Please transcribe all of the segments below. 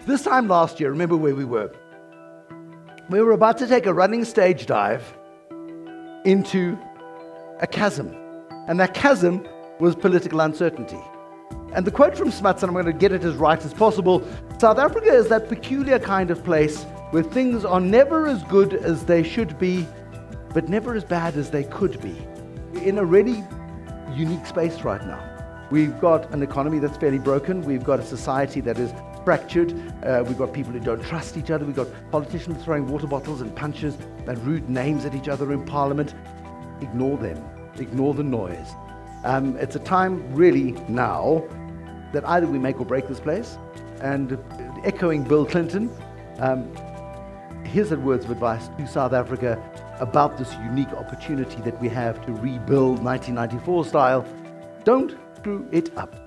This time last year, remember where we were? We were about to take a running stage dive into a chasm. And that chasm was political uncertainty. And the quote from Smuts, and I'm going to get it as right as possible, South Africa is that peculiar kind of place where things are never as good as they should be, but never as bad as they could be. We're in a really unique space right now. We've got an economy that's fairly broken. We've got a society that is fractured. We've got people who don't trust each other. We've got politicians throwing water bottles and punches and rude names at each other in Parliament. Ignore them. Ignore the noise. It's a time really now that either we make or break this place. And echoing Bill Clinton, here's the words of advice to South Africa about this unique opportunity that we have to rebuild 1994 style. Don't screw it up.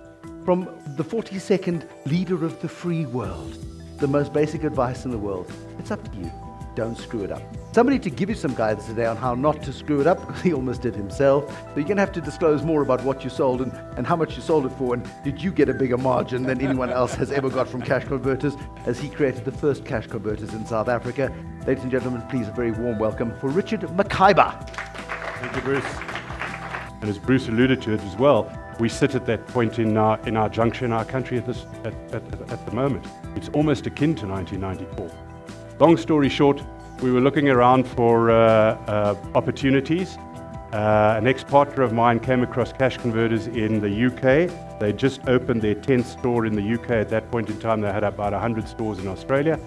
From the 42nd leader of the free world, the most basic advice in the world, it's up to you. Don't screw it up. Somebody to give you some guidance today on how not to screw it up, because he almost did himself. So you're going to have to disclose more about what you sold and how much you sold it for, and did you get a bigger margin than anyone else has ever got from cash converters, as he created the first cash converters in South Africa. Ladies and gentlemen, please a very warm welcome for Richard Mukheibir. Thank you, Bruce. And as Bruce alluded to it as well, we sit at that point in our juncture in our country at the moment. It's almost akin to 1994. Long story short, we were looking around for opportunities. An ex-partner of mine came across cash converters in the UK. They just opened their 10th store in the UK. At that point in time, they had about 100 stores in Australia.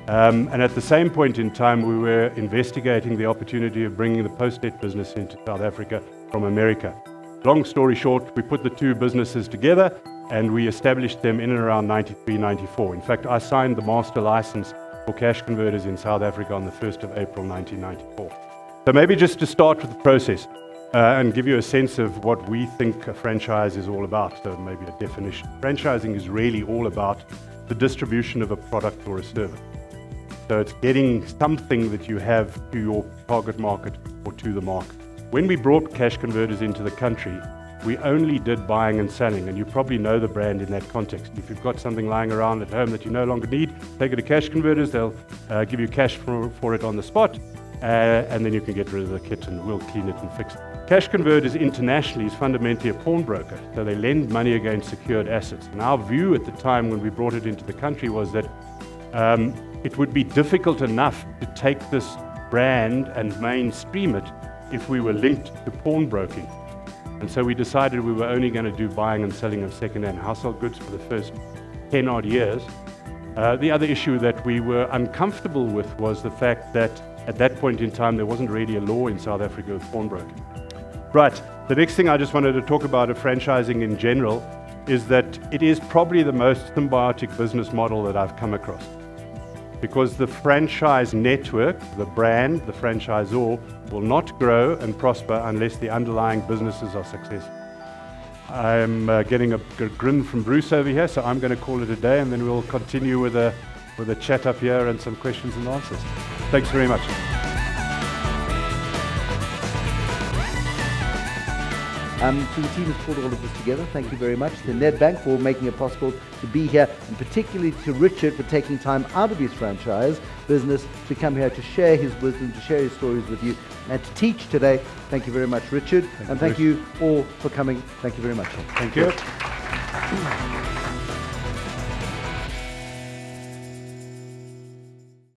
And at the same point in time, we were investigating the opportunity of bringing the post-net business into South Africa from America. Long story short, we put the two businesses together and we established them in and around 93, 94. In fact, I signed the master license for cash converters in South Africa on the 1st of April 1994. So maybe just to start with the process and give you a sense of what we think a franchise is all about, so maybe a definition. Franchising is really all about the distribution of a product or a service. So it's getting something that you have to your target market or to the market. When we brought cash converters into the country, we only did buying and selling, and you probably know the brand in that context. If you've got something lying around at home that you no longer need, take it to cash converters, they'll give you cash for it on the spot, and then you can get rid of the kit and we'll clean it and fix it. Cash converters internationally is fundamentally a pawnbroker, so they lend money against secured assets. And our view at the time when we brought it into the country was that it would be difficult enough to take this brand and mainstream it if we were linked to pawnbroking. And so we decided we were only going to do buying and selling of second-hand household goods for the first 10 odd years. The other issue that we were uncomfortable with was the fact that at that point in time there wasn't really a law in South Africa of pawnbroking. Right, the next thing I just wanted to talk about of franchising in general is that it is probably the most symbiotic business model that I've come across. Because the franchise network, the brand, the franchisor, will not grow and prosper unless the underlying businesses are successful. I'm getting a grin from Bruce over here, so I'm going to call it a day, and then we'll continue with a chat up here and some questions and answers. Thanks very much. So the team has pulled all of this together. Thank you very much to Nedbank for making it possible to be here, and particularly to Richard for taking time out of his franchise business to come here to share his wisdom, to share his stories with you, and to teach today. Thank you very much, Richard. And thank you all for coming. Thank you very much. Thank you.